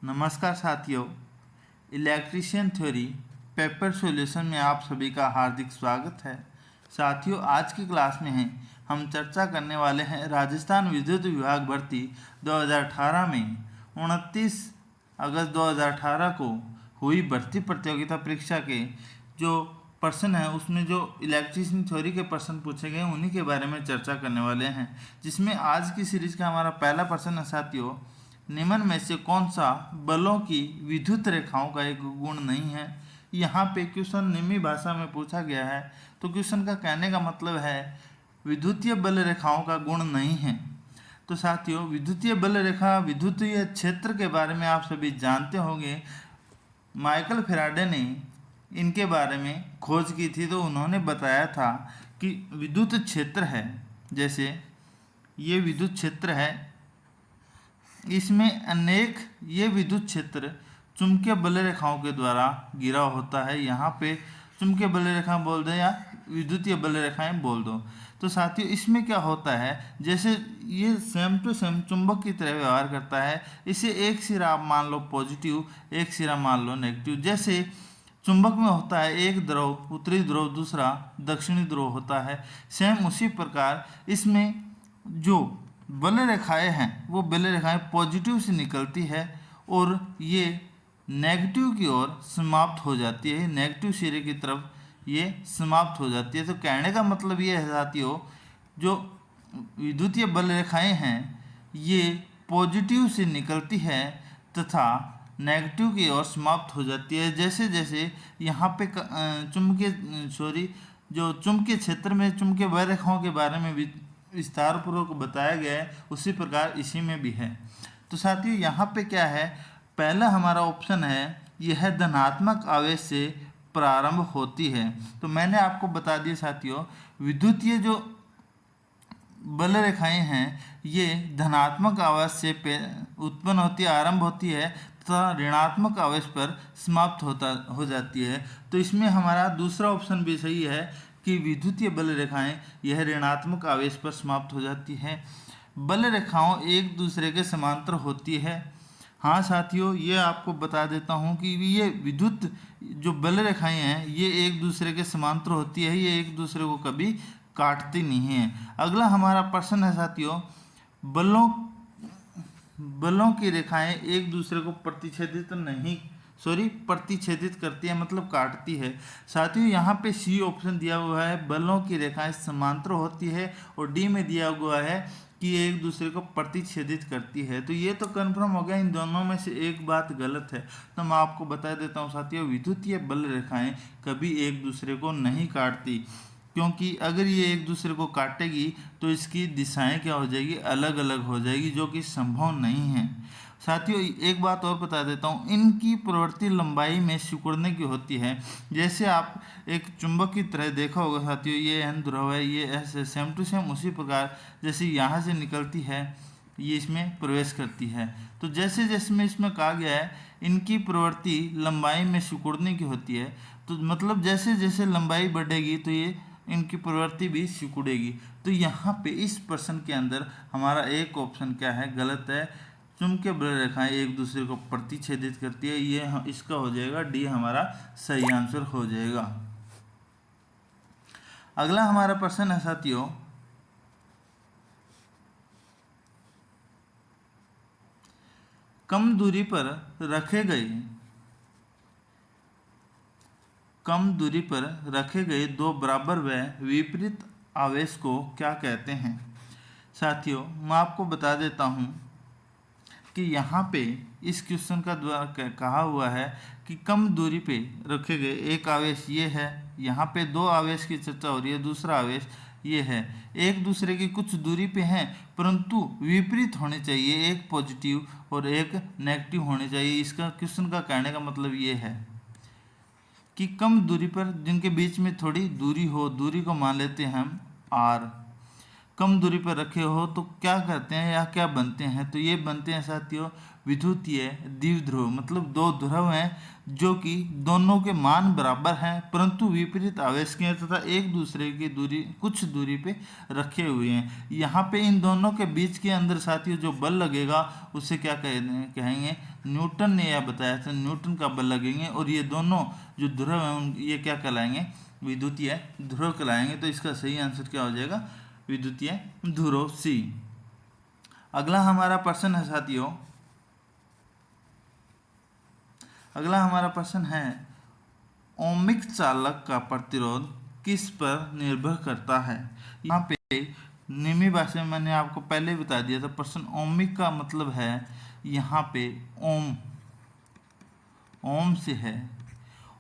नमस्कार साथियों, electrician theory paper solution में आप सभी का हार्दिक स्वागत है। साथियों, आज की क्लास में हम चर्चा करने वाले हैं राजस्थान विद्युत विभाग भर्ती 2018 में 29 अगस्त 2018 को हुई भर्ती प्रतियोगिता परीक्षा के जो प्रश्न है उसमें जो इलेक्ट्रीशियन थ्योरी के प्रश्न पूछे गए उन्हीं के बारे में चर्चा करने वाले हैं, जिसमें आज की सीरीज का हमारा पहला प्रश्न है साथियों, निम्न में से कौन सा बलों की विद्युत रेखाओं का एक गुण नहीं है। यहाँ पे क्वेश्चन निम्न भाषा में पूछा गया है, तो क्वेश्चन का कहने का मतलब है विद्युतीय बल रेखाओं का गुण नहीं है। तो साथियों, विद्युतीय बल रेखा विद्युतीय क्षेत्र के बारे में आप सभी जानते होंगे। माइकल फैराडे ने इनके बारे में खोज की थी, तो उन्होंने बताया था कि विद्युत क्षेत्र है, जैसे ये विद्युत क्षेत्र है, इसमें अनेक ये विद्युत क्षेत्र चुंबकीय बल रेखाओं के द्वारा घिरा होता है। यहाँ पे चुंबकीय बल रेखा बोल दो या विद्युतीय बल रेखाएं बोल दो। तो साथियों, इसमें क्या होता है, जैसे ये सेम टू सेम चुंबक की तरह व्यवहार करता है। इसे एक सिरा आप मान लो पॉजिटिव, एक सिरा मान लो नेगेटिव। जैसे चुंबक में होता है एक ध्रुव उत्तरी ध्रुव, दूसरा दक्षिणी ध्रुव होता है, सेम उसी प्रकार इसमें जो बल रेखाएं हैं वो बल रेखाएं पॉजिटिव से निकलती है और ये नेगेटिव की ओर समाप्त हो जाती है, नेगेटिव सिरे की तरफ ये समाप्त हो जाती है। तो कहने का मतलब ये है साथियों, जो विद्युतीय बल रेखाएं हैं ये पॉजिटिव से निकलती है तथा नेगेटिव की ओर समाप्त हो जाती है। जैसे जैसे यहाँ पे जो चुंबकीय क्षेत्र में चुंबकीय बल रेखाओं के बारे में विस्तार पूर्वक बताया गया है, उसी प्रकार इसी में भी है। तो साथियों, यहाँ पे क्या है, पहला हमारा ऑप्शन है यह धनात्मक आवेश से प्रारंभ होती है। तो मैंने आपको बता दिया साथियों, विद्युतीय जो बल रेखाएं हैं ये धनात्मक आवेश से उत्पन्न होती है, आरंभ होती है तथा ऋणात्मक आवेश पर समाप्त हो जाती है। तो इसमें हमारा दूसरा ऑप्शन भी सही है कि विद्युतीय बल रेखाएं यह ऋणात्मक आवेश पर समाप्त हो जाती है। बल रेखाओं एक दूसरे के समांतर होती है। हाँ साथियों, ये आपको बता देता हूँ कि ये विद्युत जो बल रेखाएं हैं ये एक दूसरे के समांतर होती है, ये एक दूसरे को कभी काटती नहीं है। अगला हमारा प्रश्न है साथियों, बलों की रेखाएं एक दूसरे को प्रतिच्छेदित करती है, मतलब काटती है। साथियों, यहाँ पे सी ऑप्शन दिया हुआ है बलों की रेखाएं समांतर होती है, और डी में दिया हुआ है कि एक दूसरे को प्रतिच्छेदित करती है। तो ये तो कन्फर्म हो गया, इन दोनों में से एक बात गलत है। तो मैं आपको बता देता हूँ साथियों, विद्युतीय बल रेखाएं कभी एक दूसरे को नहीं काटती, क्योंकि अगर ये एक दूसरे को काटेगी तो इसकी दिशाएं क्या हो जाएगी, अलग अलग हो जाएगी, जो कि संभव नहीं है। साथियों, एक बात और बता देता हूँ, इनकी प्रवृत्ति लंबाई में सिकुड़ने की होती है। जैसे आप एक चुंबक की तरह देखा होगा साथियों, ये एन ध्रुव है, ये ऐसे सेम टू सेम उसी प्रकार जैसे यहाँ से निकलती है ये इसमें प्रवेश करती है। तो जैसे जैसे में इसमें कहा गया है इनकी प्रवृत्ति लंबाई में सिकुड़ने की होती है, तो मतलब जैसे जैसे लंबाई बढ़ेगी तो ये इनकी प्रवृत्ति भी सिकुड़ेगी। तो यहाँ पे इस प्रश्न के अंदर हमारा एक ऑप्शन क्या है, गलत है। चुंबकीय बल रेखाएं एक दूसरे को प्रतिच्छेदित करती है, ये इसका हो जाएगा डी, हमारा सही आंसर हो जाएगा। अगला हमारा प्रश्न है साथियों, कम दूरी पर रखे गए दो बराबर व विपरीत आवेश को क्या कहते हैं। साथियों, मैं आपको बता देता हूँ कि यहाँ पे इस क्वेश्चन का द्वारा कहा हुआ है कि कम दूरी पे रखे गए एक आवेश ये है, यहाँ पे दो आवेश की चर्चा हो रही है, दूसरा आवेश ये है, एक दूसरे की कुछ दूरी पे हैं परंतु विपरीत होने चाहिए, एक पॉजिटिव और एक नेगेटिव होने चाहिए। इसका क्वेश्चन का कहने का मतलब ये है कि कम दूरी पर जिनके बीच में थोड़ी दूरी हो, दूरी को मान लेते हैं हम आर, कम दूरी पर रखे हो तो क्या करते हैं या क्या बनते हैं, तो ये बनते हैं साथियों विद्युतीय द्विध्रुव मतलब दो ध्रुव हैं जो कि दोनों के मान बराबर हैं परंतु विपरीत आवेश के हैं तथा एक दूसरे की दूरी कुछ दूरी पे रखे हुए हैं। यहाँ पे इन दोनों के बीच के अंदर साथियों जो बल लगेगा उसे क्या कहेंगे, न्यूटन ने यह बताया था, न्यूटन का बल लगेंगे और ये दोनों जो ध्रुव हैं ये क्या कहलाएंगे, विद्युतीय ध्रुव कहलाएंगे। तो इसका सही आंसर क्या हो जाएगा, विद्युतीय ध्रुव सी। अगला हमारा प्रश्न है साथियों, अगला हमारा प्रश्न है ओमिक चालक का प्रतिरोध किस पर निर्भर करता है। यहाँ पे निमी भाषा में मैंने आपको पहले बता दिया था। प्रश्न ओमिक का मतलब है यहाँ पे ओम, ओम से है।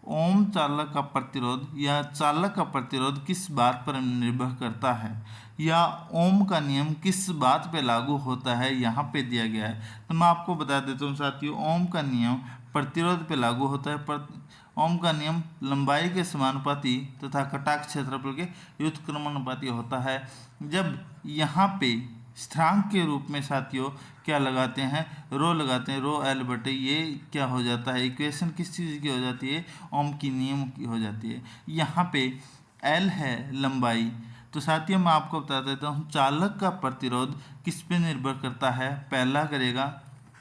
ओम चालक का प्रतिरोध या चालक का प्रतिरोध किस बात पर निर्भर करता है या ओम का नियम किस बात पे लागू होता है, यहाँ पे दिया गया है। तो मैं आपको बता देता हूँ साथियों, ओम का नियम प्रतिरोध पे लागू होता है। ओम का नियम लंबाई के समानुपाती तथा कटाक्ष क्षेत्रफल के व्युत्क्रमानुपाती होता है। जब यहाँ पे स्थिरांक के रूप में साथियों क्या लगाते हैं, रो लगाते हैं, रो एल बटे ये क्या हो जाता है, इक्वेशन किस चीज़ की हो जाती है, ओम की नियम की हो जाती है। यहाँ पे एल है लंबाई। तो साथियों मैं आपको बता देता हूँ चालक का प्रतिरोध किस पे निर्भर करता है, पहला करेगा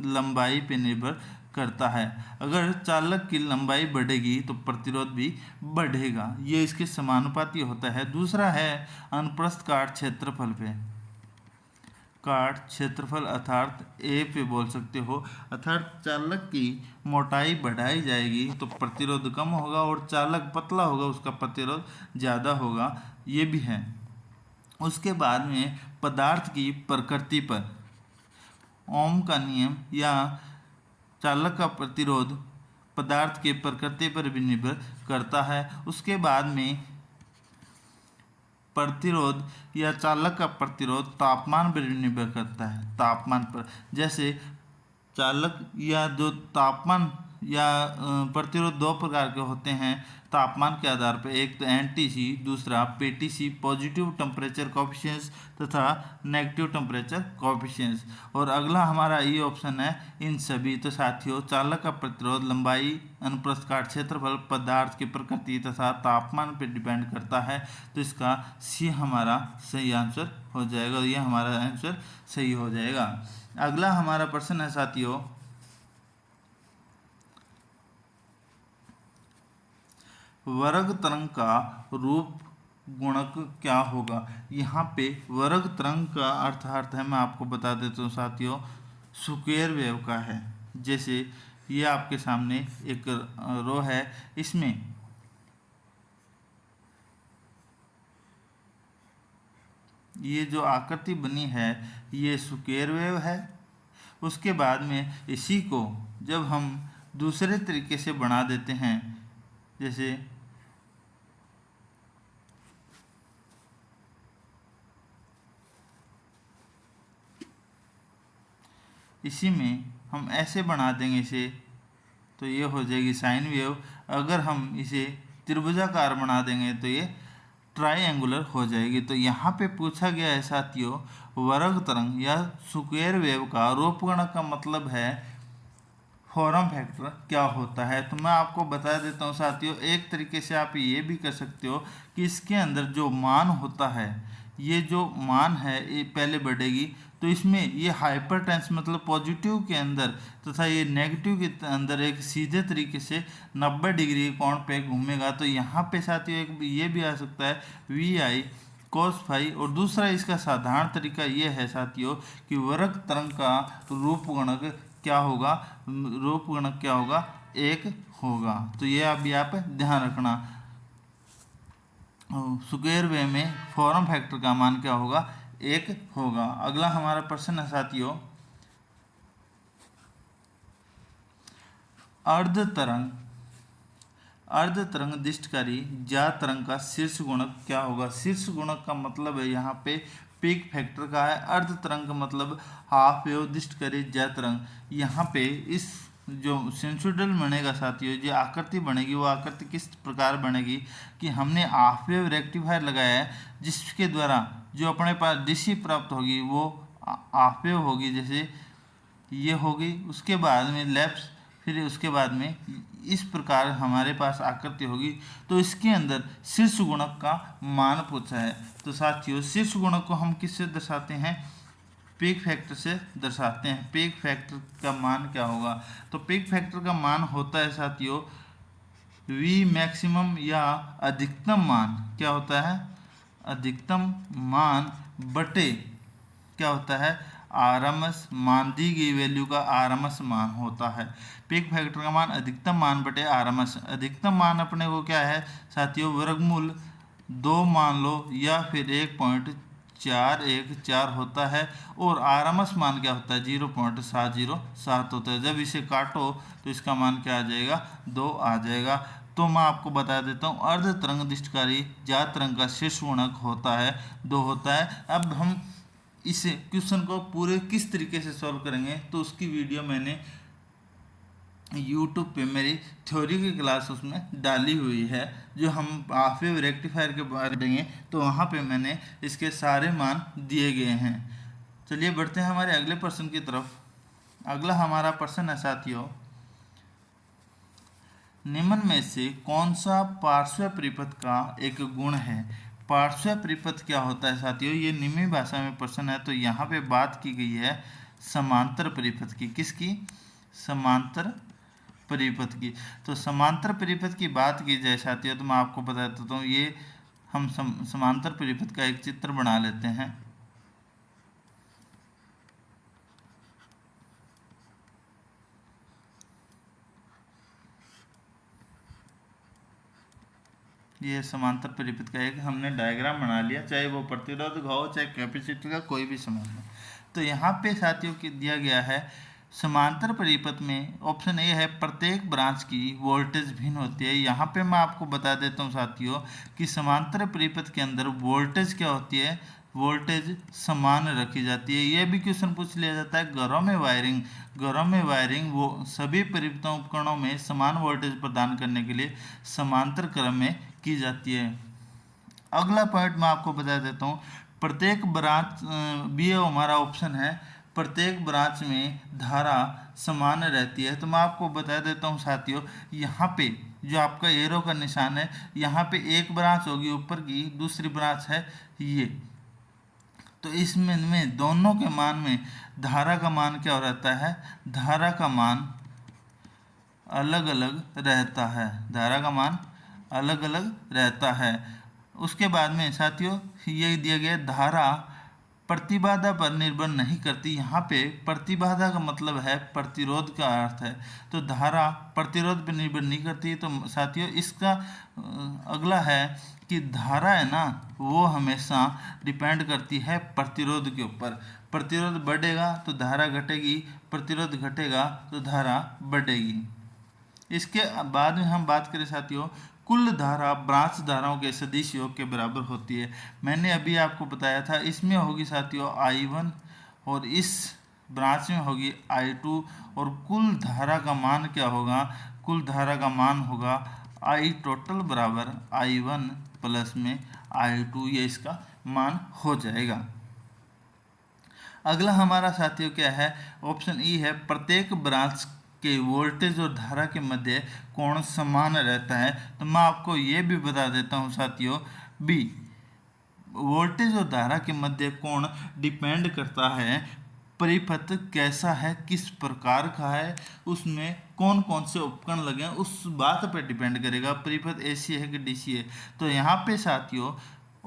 लंबाई पे निर्भर करता है। अगर चालक की लंबाई बढ़ेगी तो प्रतिरोध भी बढ़ेगा, ये इसके समानुपाती होता है। दूसरा है अनुप्रस्थ काट क्षेत्रफल पे, काट क्षेत्रफल अर्थात ए पे बोल सकते हो, अर्थात चालक की मोटाई बढ़ाई जाएगी तो प्रतिरोध कम होगा और चालक पतला होगा उसका प्रतिरोध ज़्यादा होगा, ये भी है। उसके बाद में पदार्थ की प्रकृति पर ओम का नियम या चालक का प्रतिरोध पदार्थ के प्रकृति पर भी निर्भर करता है। उसके बाद में प्रतिरोध या चालक का प्रतिरोध तापमान पर भी निर्भर करता है, तापमान पर। जैसे चालक या जो तापमान या प्रतिरोध दो प्रकार के होते हैं तापमान के आधार पर, एक तो एनटीसी, दूसरा पीटीसी पॉजिटिव टेम्परेचर कोएफिशिएंट्स तथा नेगेटिव टेम्परेचर कोएफिशिएंट्स। और अगला हमारा ये ऑप्शन है इन सभी। तो साथियों चालक का प्रतिरोध लंबाई, अनुप्रस्थ काट क्षेत्रफल, पदार्थ की प्रकृति तथा तापमान पर डिपेंड करता है। तो इसका सी हमारा सही आंसर हो जाएगा और ये हमारा आंसर सही हो जाएगा। अगला हमारा प्रश्न है साथियों, वर्ग तरंग का रूप गुणक क्या होगा। यहाँ पे वर्ग तरंग का अर्थ है, मैं आपको बता देता हूँ साथियों, स्क्वायर वेव का है। जैसे ये आपके सामने एक रो है, इसमें ये जो आकृति बनी है ये स्क्वायर वेव है। उसके बाद में इसी को जब हम दूसरे तरीके से बना देते हैं, जैसे इसी में हम ऐसे बना देंगे इसे, तो ये हो जाएगी साइन वेव। अगर हम इसे त्रिभुजाकार बना देंगे तो ये ट्राइएंगुलर हो जाएगी। तो यहाँ पे पूछा गया है साथियों वर्ग तरंग या स्क्वायर वेव का रूपगणक का मतलब है फॉर्म फैक्टर क्या होता है। तो मैं आपको बता देता हूँ साथियों, एक तरीके से आप ये भी कर सकते हो कि इसके अंदर जो मान होता है, ये जो मान है ये पहले बढ़ेगी तो इसमें ये हाइपरटेंस मतलब पॉजिटिव के अंदर तथा ये नेगेटिव के अंदर एक सीधे तरीके से 90 डिग्री कोण पे घूमेगा। तो यहाँ पे साथियों एक ये भी आ सकता है वी आई कोस फाई। और दूसरा इसका साधारण तरीका ये है साथियों कि वर्ग तरंग का रूपगणक क्या होगा, रूपगणक क्या होगा, एक होगा। तो ये अभी आप ध्यान रखना, स्क्वायर वेव में फॉर्म फैक्टर का मान क्या होगा, एक होगा। अगला हमारा प्रश्न है साथियों अर्ध तरंग, अर्ध तरंग दिष्टकारी ज्या तरंग का शीर्ष गुणक क्या होगा। शीर्ष गुणक का मतलब है यहाँ पे पीक फैक्टर का है। अर्ध तरंग का मतलब हाफ वेव दिष्टकारी ज्या तरंग। यहाँ पे इस जो सिनुसोइडल बनेगा साथियों, जो आकृति बनेगी वो आकृति किस प्रकार बनेगी कि हमने हाफ वेव रेक्टिफायर लगाया है जिसके द्वारा जो अपने पास डीसी प्राप्त होगी वो हाफ वेव होगी। जैसे ये हो गई। उसके बाद में लेफ्ट, फिर उसके बाद में इस प्रकार हमारे पास आकृति होगी। तो इसके अंदर शीर्ष गुणक का मान पूछा है। तो साथियों शीर्ष गुणक को हम किससे दर्शाते हैं? पीक फैक्टर से दर्शाते हैं। पीक फैक्टर का मान क्या होगा? तो पीक फैक्टर का मान होता है साथियों वी मैक्सिमम या अधिकतम मान। क्या होता है? अधिकतम मान बटे क्या होता है? आरएमएस मान, दी गई वैल्यू का आरएमएस मान होता है। पीक फैक्टर का मान अधिकतम मान बटे आरएमएस। अधिकतम मान अपने को क्या है साथियों? वर्गमूल 2 मान लो या फिर 1.414 होता है। और आरएमएस मान क्या होता है? 0.707 होता है। जब इसे काटो तो इसका मान क्या आ जाएगा? 2 आ जाएगा। तो मैं आपको बता देता हूँ अर्ध तरंग दृष्टिकारी ज्यात तरंग का शीर्ष गुणक होता है 2 होता है। अब हम इस क्वेश्चन को पूरे किस तरीके से सॉल्व करेंगे तो उसकी वीडियो मैंने यूट्यूब पे मेरी थ्योरी की क्लास उसमें डाली हुई है। जो हम हाफ वेव रेक्टिफायर के बारे में देंगे तो वहाँ पे मैंने इसके सारे मान दिए गए हैं। चलिए बढ़ते हैं हमारे अगले प्रश्न की तरफ। अगला हमारा प्रश्न है साथियों, निम्न में से कौन सा पार्श्व परिपथ का एक गुण है? पार्श्व परिपथ क्या होता है साथियों? ये निम्न भाषा में प्रश्न है। तो यहाँ पे बात की गई है समांतर परिपथ की। किसकी? समांतर परिपथ की। तो समांतर परिपथ की बात की जाए साथियों तो मैं आपको बता देता हूँ, ये हम समांतर परिपथ का एक चित्र बना लेते हैं। ये समांतर परिपथ का एक हमने डायग्राम बना लिया, चाहे वो प्रतिरोध का हो चाहे कैपेसिटर का, कोई भी समझ लो। तो यहाँ पे साथियों की दिया गया है समांतर परिपथ में ऑप्शन ए है प्रत्येक ब्रांच की वोल्टेज भिन्न होती है। यहाँ पे मैं आपको बता देता हूँ साथियों कि समांतर परिपथ के अंदर वोल्टेज क्या होती है? वोल्टेज समान रखी जाती है। यह भी क्वेश्चन पूछ लिया जाता है घरों में वायरिंग वो सभी परिपथों उपकरणों में समान वोल्टेज प्रदान करने के लिए समांतर क्रम में की जाती है। अगला पॉइंट मैं आपको बता देता हूँ, प्रत्येक ब्रांच बी हमारा ऑप्शन है, प्रत्येक ब्रांच में धारा समान रहती है। तो मैं आपको बता देता हूँ साथियों, यहाँ पे जो आपका एरो का निशान है, यहाँ पे एक ब्रांच होगी ऊपर की, दूसरी ब्रांच है ये। तो इसमें दोनों के मान में धारा का मान क्या रहता है? धारा का मान अलग अलग रहता है। धारा का मान अलग अलग रहता है। उसके बाद में साथियों ये दिया गया धारा प्रतिबाधा पर निर्भर नहीं करती। यहाँ पे प्रतिबाधा का मतलब है प्रतिरोध का अर्थ है। तो धारा प्रतिरोध पर निर्भर नहीं करती। तो साथियों इसका अगला है कि धारा है ना वो हमेशा डिपेंड करती है प्रतिरोध के ऊपर। प्रतिरोध बढ़ेगा तो धारा घटेगी, प्रतिरोध घटेगा तो धारा बढ़ेगी। इसके बाद में हम बात करें साथियों, कुल धारा ब्रांच धाराओं के सदिश योग के बराबर होती है। मैंने अभी आपको बताया था, इसमें होगी साथियों I1 और इस ब्रांच में होगी I2 और कुल धारा का मान क्या होगा? कुल धारा का मान होगा I टोटल बराबर I1 प्लस में I2, ये इसका मान हो जाएगा। अगला हमारा साथियों क्या है? ऑप्शन ई है प्रत्येक ब्रांच के वोल्टेज और धारा के मध्य कोण समान रहता है। तो मैं आपको ये भी बता देता हूँ साथियों, बी वोल्टेज और धारा के मध्य कोण डिपेंड करता है परिपथ कैसा है, किस प्रकार का है, उसमें कौन कौन से उपकरण लगे हैं, उस बात पर डिपेंड करेगा परिपथ एसी है कि डीसी है। तो यहाँ पे साथियों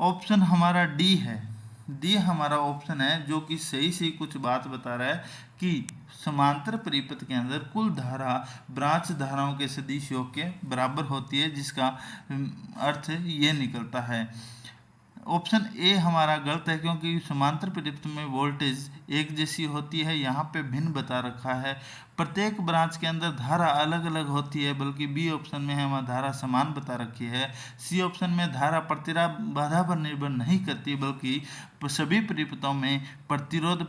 ऑप्शन हमारा डी है। डी हमारा ऑप्शन है जो कि सही कुछ बात बता रहा है कि समांतर परिपथ के अंदर कुल धारा ब्रांच धाराओं के सदिश योग के बराबर होती है, जिसका अर्थ ये निकलता है। ऑप्शन ए हमारा गलत है क्योंकि समांतर परिपथ में वोल्टेज एक जैसी होती है, यहाँ पे भिन्न बता रखा है। प्रत्येक ब्रांच के अंदर धारा अलग अलग होती है, बल्कि बी ऑप्शन में हमारा धारा समान बता रखी है। सी ऑप्शन में धारा प्रतिबाधा पर निर्भर नहीं करती, बल्कि सभी परिपथों में प्रतिरोध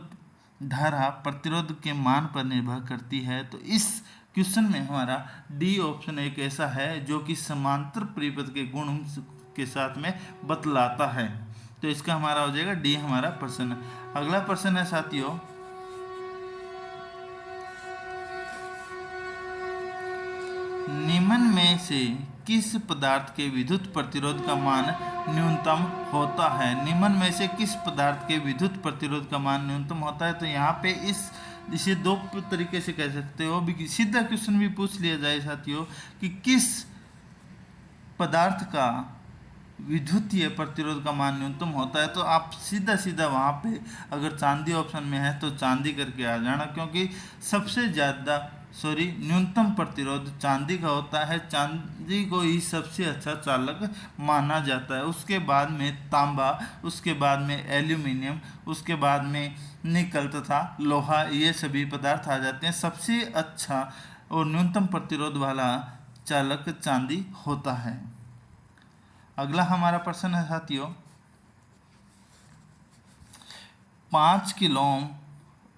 धारा प्रतिरोध के मान पर निर्भर करती है। तो इस क्वेश्चन में हमारा डी ऑप्शन एक ऐसा है जो कि समांतर परिपथ के गुण के साथ में बतलाता है। तो इसका हमारा हो जाएगा डी हमारा प्रश्न। अगला प्रश्न है साथियों, निम्न में से किस पदार्थ के विद्युत प्रतिरोध का मान न्यूनतम होता है? निम्न में से किस पदार्थ के विद्युत प्रतिरोध का मान न्यूनतम होता है? तो यहाँ पे इसे दो तरीके से कह सकते हो, भी सीधा क्वेश्चन भी पूछ लिया जाए साथियों कि किस पदार्थ का विद्युतीय प्रतिरोध का मान न्यूनतम होता है, तो आप सीधा सीधा वहाँ पे अगर चांदी ऑप्शन में है तो चांदी करके आ जाना, क्योंकि सबसे ज़्यादा न्यूनतम प्रतिरोध चांदी का होता है। चांदी को ही सबसे अच्छा चालक माना जाता है। उसके बाद में तांबा, उसके बाद में एल्यूमिनियम, उसके बाद में निकल तथा लोहा, ये सभी पदार्थ आ जाते हैं। सबसे अच्छा और न्यूनतम प्रतिरोध वाला चालक चांदी होता है। अगला हमारा प्रश्न है साथियों, 5 किलो ओम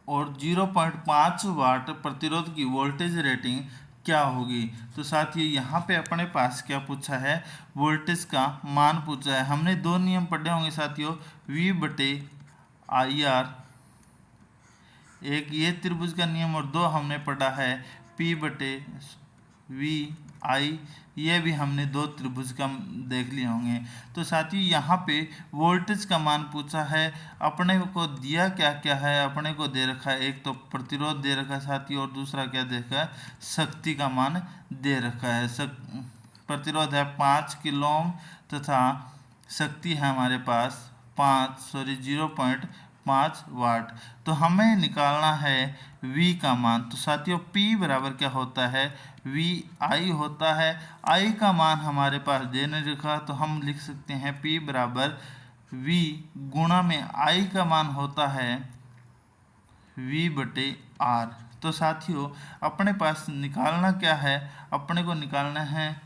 और 0.5 वाट प्रतिरोध की वोल्टेज रेटिंग क्या होगी? तो साथियों यहाँ पे अपने पास क्या पूछा है, वोल्टेज का मान पूछा है। हमने दो नियम पढ़े होंगे साथियों, V/IR, एक ये त्रिभुज का नियम, और दो हमने पढ़ा है P/VI, ये भी हमने दो त्रिभुज का देख लिए होंगे। तो साथियों यहाँ पे वोल्टेज का मान पूछा है। अपने को दिया क्या क्या है, अपने को दे रखा है एक तो प्रतिरोध दे रखा है साथियों, और दूसरा क्या दे रखा है, शक्ति का मान दे रखा है। प्रतिरोध है 5 किलो ओम तथा शक्ति है हमारे पास 0.5 वाट। तो हमें निकालना है V का मान। तो साथियों P बराबर क्या होता है, VI होता है। I का मान हमारे पास देने रखा, तो हम लिख सकते हैं P बराबर V गुणा में I का मान होता है V/R। तो साथियों अपने पास निकालना क्या है, अपने को निकालना है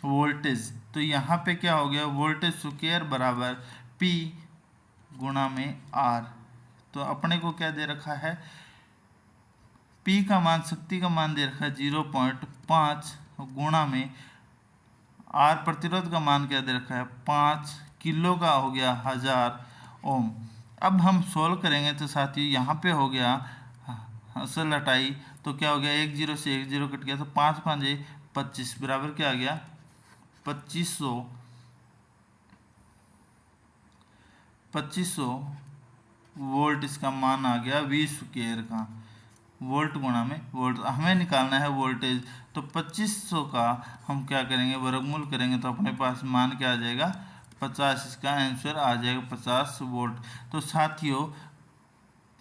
वोल्टेज। तो यहाँ पे क्या हो गया, वोल्टेज स्क्वायर बराबर P गुणा में R। तो अपने को क्या दे रखा है, P का मान, शक्ति का मान दे रखा है 0.5 गुणा में R प्रतिरोध का मान क्या दे रखा है 5 किलो का हो गया 1000 ओम। अब हम सोल्व करेंगे तो साथियों यहाँ पे हो गया असल हटाई, तो क्या हो गया, 1 0 से 1 0 कट गया, तो 5 5 25 बराबर क्या आ गया 2500 वोल्ट इसका मान आ गया V स्क्वायर का, वोल्ट गुणा में वोल्ट। हमें निकालना है वोल्टेज, तो 2500 का हम क्या करेंगे, वर्गमूल करेंगे, तो अपने पास मान क्या आ जाएगा 50, इसका आंसर आ जाएगा 50 वोल्ट। तो साथियों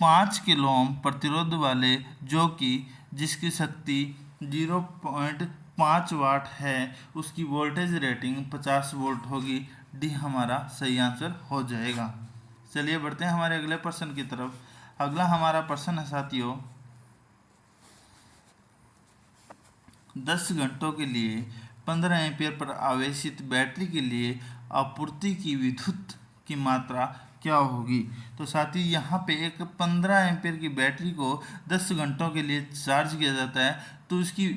5 किलो ओम प्रतिरोध वाले, जो कि जिसकी शक्ति 0.5 वाट है, उसकी वोल्टेज रेटिंग 50 वोल्ट होगी। डी हमारा सही आंसर हो जाएगा। चलिए बढ़ते हैं हमारे अगले प्रश्न की तरफ। अगला हमारा प्रश्न है साथियों, 10 घंटों के लिए 15 एम्पीयर पर आवेशित बैटरी के लिए आपूर्ति की विद्युत की मात्रा क्या होगी? तो साथियों यहाँ पे एक 15 एम्पीयर की बैटरी को 10 घंटों के लिए चार्ज किया जाता है, तो उसकी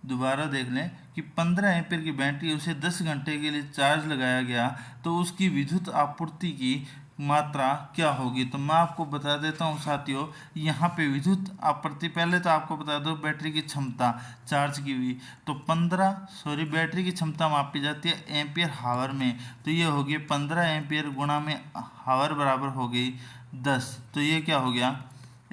दोबारा देख लें कि 15 एम्पीयर की बैटरी, उसे 10 घंटे के लिए चार्ज लगाया गया, तो उसकी विद्युत आपूर्ति की मात्रा क्या होगी? तो मैं आपको बता देता हूँ साथियों, यहाँ पे विद्युत आपूर्ति, पहले तो आपको बता दो बैटरी की क्षमता चार्ज की हुई, तो बैटरी की क्षमता मापी जाती है एम्पियर हावर में, तो ये होगी 15 एम्पियर गुणा में हावर बराबर हो गई 10, तो ये क्या हो गया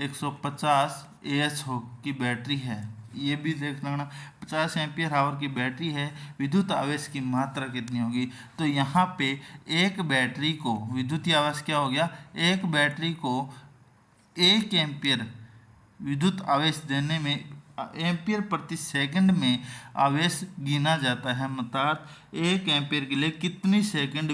150 AH की बैटरी है। ये भी देख लेना, 50 एम्पियर आवर की बैटरी है, विद्युत आवेश की मात्रा कितनी होगी? तो यहाँ पे एक बैटरी को विद्युतीय आवेश क्या हो गया, एक बैटरी को 1 एम्पियर विद्युत आवेश देने में एम्पियर प्रति सेकंड में आवेश गिना जाता है। मतलब 1 एम्पियर के लिए कितनी सेकंड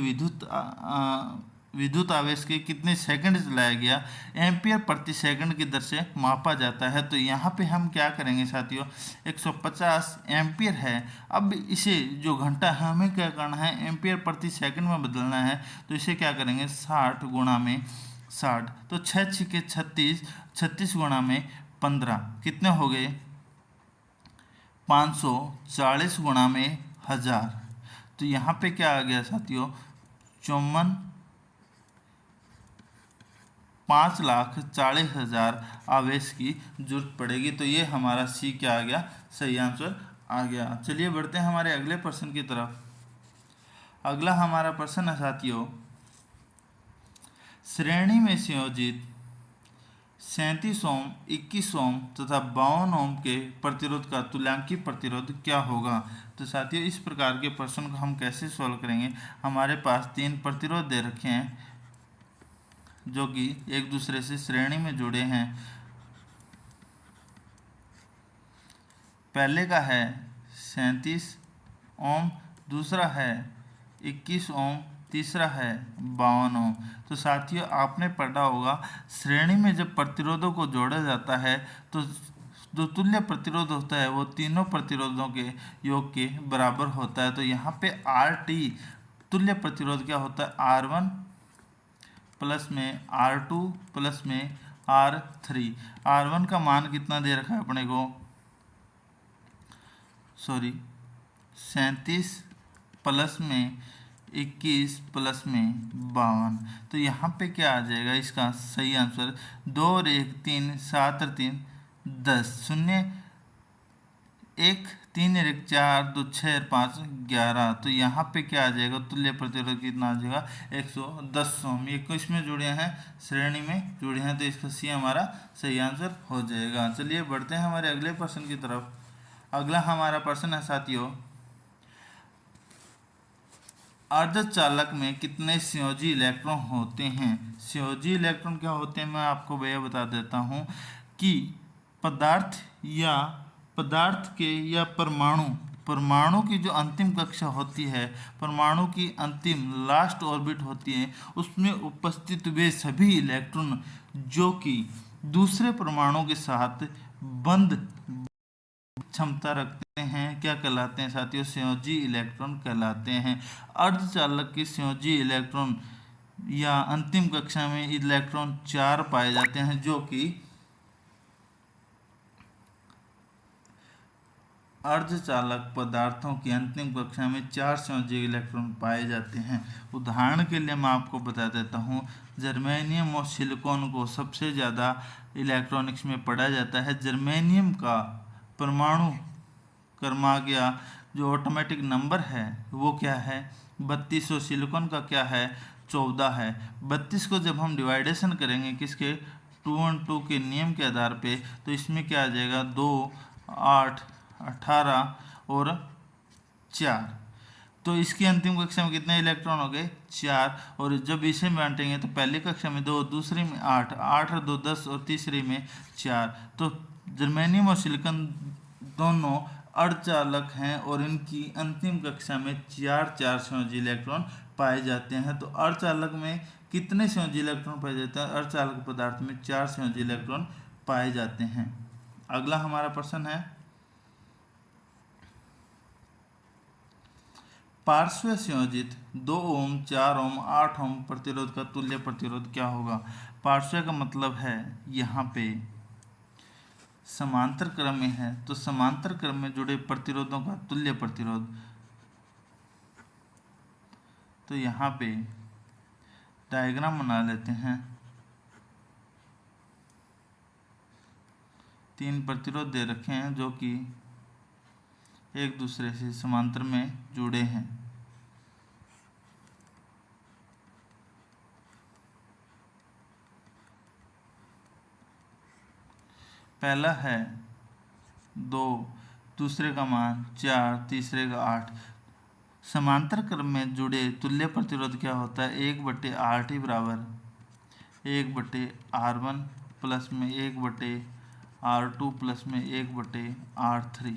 विद्युत आवेश के कितने सेकंड चलाया गया, एम्पियर प्रति सेकंड की दर से मापा जाता है। तो यहाँ पे हम क्या करेंगे साथियों, 150 एम्पियर है, अब इसे जो घंटा है हमें क्या करना है, एम्पियर प्रति सेकंड में बदलना है, तो इसे क्या करेंगे 60 गुणा में 60, तो 6 6 36, 36 गुणा में 15 कितने हो गए 540 गुणा में 1000। तो यहाँ पे क्या आ गया साथियों 54 5,40,000 आवेश की जरूरत पड़ेगी। तो ये हमारा सी क्या आ गया, सही आंसर आ गया। चलिए बढ़ते हैं हमारे अगले प्रश्न की तरफ। अगला हमारा प्रश्न है साथियों, श्रेणी में संयोजित 37 ओम, 21 ओम तथा 52 ओम के प्रतिरोध का तुल्यांकी प्रतिरोध क्या होगा। तो साथियों इस प्रकार के प्रश्न को हम कैसे सॉल्व करेंगे। हमारे पास 3 प्रतिरोध दे रखे हैं जो कि एक दूसरे से श्रेणी में जुड़े हैं। पहले का है 37 ओम, दूसरा है 21 ओम, तीसरा है 52 ओम। तो साथियों आपने पढ़ा होगा श्रेणी में जब प्रतिरोधों को जोड़ा जाता है तो जो तुल्य प्रतिरोध होता है वो तीनों प्रतिरोधों के योग के बराबर होता है। तो यहाँ पे RT तुल्य प्रतिरोध क्या होता है, R1 प्लस में R2 प्लस में R3। R1 का मान कितना दे रखा है अपने को, 37 प्लस में 21 प्लस में 52। तो यहाँ पे क्या आ जाएगा इसका सही आंसर, 2 और 1 3, 7 और 3 10, 0 1 3 और 1 4, 2 6 और 5 11। तो यहाँ पे क्या आ जाएगा, तुल्य प्रतिरोध कितना आ जाएगा, 110 ओम। ये किस में जुड़े हैं, श्रेणी में जुड़े हैं। तो इसका सी हमारा सही आंसर हो जाएगा। चलिए बढ़ते हैं हमारे अगले प्रश्न की तरफ। अगला हमारा प्रश्न है साथियों, अर्धचालक में कितने संयोजी इलेक्ट्रॉन होते हैं। संयोजी इलेक्ट्रॉन क्या होते हैं मैं आपको भैया बता देता हूँ कि पदार्थ के या परमाणु की जो अंतिम कक्षा होती है, परमाणु की अंतिम लास्ट ऑर्बिट होती है, उसमें उपस्थित वे सभी इलेक्ट्रॉन जो कि दूसरे परमाणु के साथ बंद क्षमता रखते हैं क्या कहलाते हैं साथियों, संयोजी इलेक्ट्रॉन कहलाते हैं। अर्धचालक के संयोजी इलेक्ट्रॉन या अंतिम कक्षा में इलेक्ट्रॉन 4 पाए जाते हैं, जो कि अर्धचालक पदार्थों की अंतिम कक्षा में 4 संयोजी इलेक्ट्रॉन पाए जाते हैं। उदाहरण के लिए मैं आपको बता देता हूँ, जर्मेनियम और सिलिकॉन को सबसे ज़्यादा इलेक्ट्रॉनिक्स में पढ़ा जाता है। जर्मेनियम का परमाणु क्रमांक जो ऑटोमेटिक नंबर है वो क्या है, 32। और सिलिकॉन का क्या है, 14 है। 32 को जब हम डिवाइडेशन करेंगे किसके, 2 और 2 के नियम के आधार पे, तो इसमें क्या आ जाएगा, 2 8 18 और 4। तो इसकी अंतिम कक्षा में कितने इलेक्ट्रॉन हो गए, 4। और जब इसे बांटेंगे तो पहली कक्षा में 2, दूसरी में 8, 8 और 2 10 और तीसरी में 4। तो जर्मेनियम और सिलिकॉन दोनों अर्धचालक हैं और इनकी अंतिम कक्षा में 4 संयोजी इलेक्ट्रॉन पाए जाते हैं। तो अर्धचालक में कितने संयोजी इलेक्ट्रॉन पाए जाते हैं, अर्धचालक पदार्थ में 4 संयोजी इलेक्ट्रॉन पाए जाते हैं। अगला हमारा प्रश्न है, पार्श्व संयोजित 2 ओम, 4 ओम, 8 ओम प्रतिरोध का तुल्य प्रतिरोध क्या होगा। पार्श्व का मतलब है यहाँ पे समांतर क्रम में है, तो समांतर क्रम में जुड़े प्रतिरोधों का तुल्य प्रतिरोध। तो यहाँ पे डायग्राम बना लेते हैं। 3 प्रतिरोध दे रखे हैं जो कि एक दूसरे से समांतर में जुड़े हैं। पहला है 2, दूसरे का मान 4, तीसरे का 8। समांतर क्रम में जुड़े तुल्य प्रतिरोध क्या होता है, 1/RT बराबर 1/R1 प्लस में 1/R2 प्लस में 1/R3।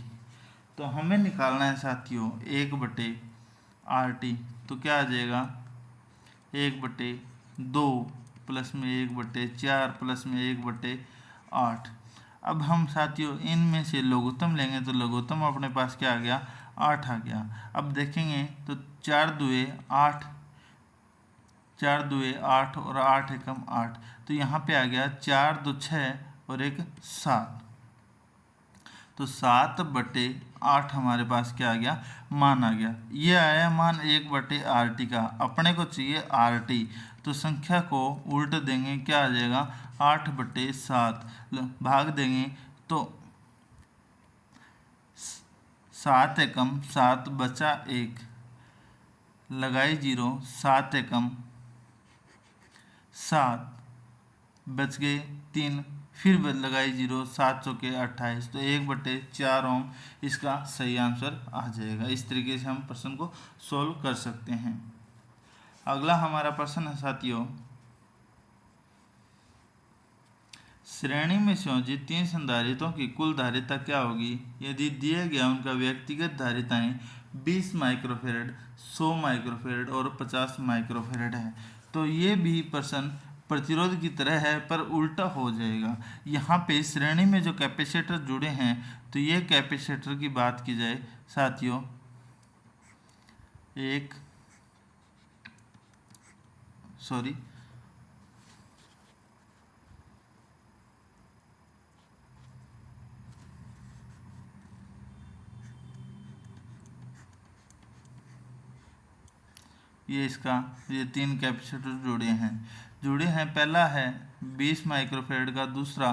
तो हमें निकालना है साथियों 1/RT। तो क्या आ जाएगा, 1/2 प्लस में 1/4 प्लस में 1/8। अब हम साथियों इनमें से लघुत्तम लेंगे तो लघुत्तम अपने पास क्या आ गया, 8 आ गया। अब देखेंगे तो 4 दूए 8, 4 दूए 8 और 8 एकम 8। तो यहाँ पे आ गया 4 2 6 और 1 7। तो 7/8 हमारे पास क्या आ गया, मान आ गया। ये आया मान 1/RT का, अपने को चाहिए RT। तो संख्या को उल्ट देंगे, क्या आ जाएगा 8/7, भाग देंगे तो 7 एकम 7 बचा 1, लगाई 0, 7 एकम 7 बच गए 3, फिर लगाई 0, 7 चौके 28, तो 1/4 ओम इसका सही आंसर आ जाएगा। इस तरीके से हम प्रश्न को सोल्व कर सकते हैं। अगला हमारा प्रश्न है साथियों, श्रेणी में संयोजित 3 संधारित्रों की कुल धारिता क्या होगी यदि दिए गया उनका व्यक्तिगत धारिताएं 20 माइक्रोफेरेड, 100 माइक्रोफेरेड और 50 माइक्रोफेरेड है। तो ये भी प्रश्न प्रतिरोध की तरह है पर उल्टा हो जाएगा। यहाँ पे श्रेणी में जो कैपेसिटर जुड़े हैं, तो ये कैपेसिटर की बात की जाए साथियों, ये 3 कैपेसिटर जुड़े हैं। पहला है 20 माइक्रोफेरेड का, दूसरा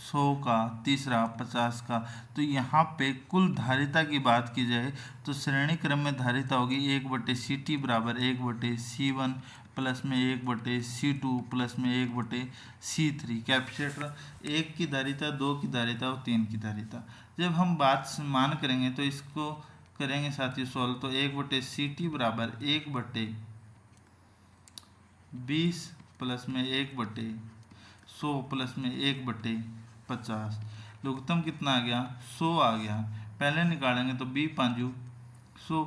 100 का, तीसरा 50 का। तो यहाँ पे कुल धारिता की बात की जाए तो श्रेणी क्रम में धारिता होगी 1/CT बराबर 1/C1 प्लस में 1/C2 प्लस में 1/C3। कैपेसिटर 1 की धारिता, 2 की धारिता और 3 की धारिता। जब हम बात मान करेंगे तो इसको करेंगे साथियों सोल्व, तो 1/CT बराबर 1/20 प्लस में 1/100 प्लस में 1/50। लघुत्तम कितना आ गया 100 आ गया। पहले निकालेंगे तो 20×5 100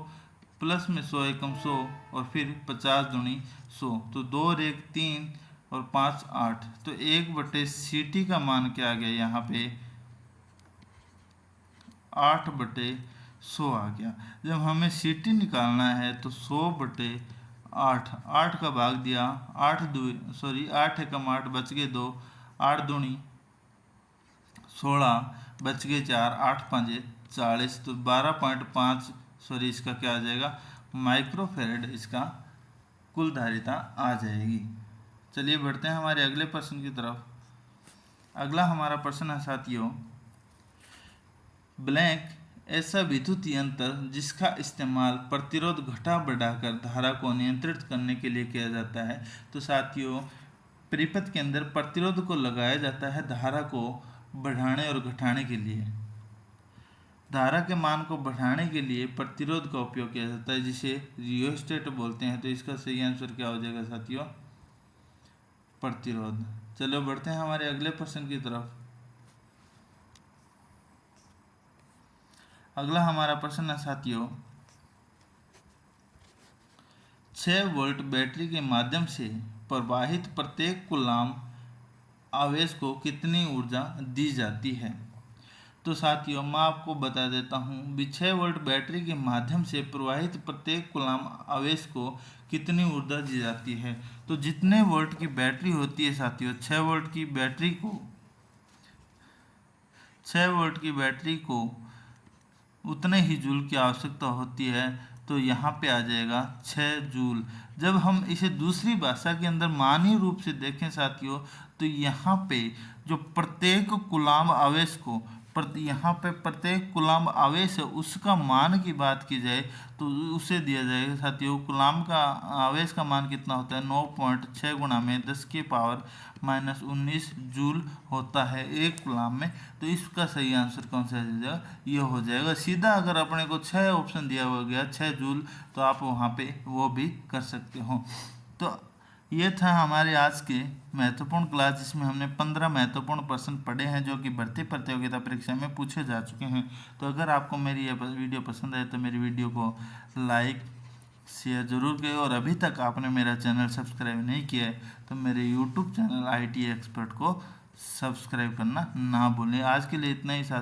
प्लस में 100 एकम 100 और फिर 50 दूनी 100, तो 2 और 1 3 और 5 8। तो 1/CT का मान क्या आ गया यहाँ पे 8/100 आ गया। जब हमें CT निकालना है तो 100/8, 8 का भाग दिया 8 एकम 8 बच गए 2, 8 दूनी 16 बच गए 4, 8 5 40, तो 12.5 इसका क्या आ जाएगा माइक्रोफेरेड इसका कुल धारिता आ जाएगी। चलिए बढ़ते हैं हमारे अगले प्रश्न की तरफ। अगला हमारा प्रश्न है साथियों, ब्लैंक ऐसा विद्युत यंत्र जिसका इस्तेमाल प्रतिरोध घटा बढ़ाकर धारा को नियंत्रित करने के लिए किया जाता है। तो साथियों परिपथ के अंदर प्रतिरोध को लगाया जाता है धारा को बढ़ाने और घटाने के लिए। धारा के मान को बढ़ाने के लिए प्रतिरोध का उपयोग किया जाता है, जिसे रियोस्टेट बोलते हैं। तो इसका सही आंसर क्या हो जाएगा साथियों प्रतिरोध। चलो बढ़ते हैं हमारे अगले प्रश्न की तरफ। अगला हमारा प्रश्न है साथियों, 6 वोल्ट बैटरी के माध्यम से प्रवाहित प्रत्येक कूलाम आवेश को कितनी ऊर्जा दी जाती है। तो साथियों मैं आपको बता देता हूँ, 6 वोल्ट बैटरी के माध्यम से प्रवाहित प्रत्येक कूलाम आवेश को कितनी ऊर्जा दी जाती है। तो जितने वोल्ट की बैटरी होती है साथियों, 6 वोल्ट की बैटरी को उतने ही जूल की आवश्यकता होती है। तो यहाँ पे आ जाएगा 6 जूल। जब हम इसे दूसरी भाषा के अंदर मानवीय रूप से देखें साथियों, तो यहाँ पे जो प्रत्येक कूलाम आवेश को यहाँ पे प्रत्येक कूलाम आवेश है उसका मान की बात की जाए तो उसे दिया जाएगा साथियों। कूलाम का आवेश का मान कितना होता है 9.6 गुणा में 10⁻⁻19 जूल होता है एक कूलाम में। तो इसका सही आंसर कौन सा हो जाएगा, ये हो जाएगा सीधा। अगर अपने को 6 ऑप्शन दिया हुआ गया 6 जूल, तो आप वहाँ पे वो भी कर सकते हो। तो ये था हमारे आज के महत्वपूर्ण क्लास, जिसमें हमने 15 महत्वपूर्ण प्रश्न पढ़े हैं जो कि भर्ती प्रतियोगिता परीक्षा में पूछे जा चुके हैं। तो अगर आपको मेरी ये वीडियो पसंद आए तो मेरी वीडियो को लाइक शेयर ज़रूर करें, और अभी तक आपने मेरा चैनल सब्सक्राइब नहीं किया है तो मेरे यूट्यूब चैनल IT एक्सपर्ट को सब्सक्राइब करना ना भूलें। आज के लिए इतना ही साथ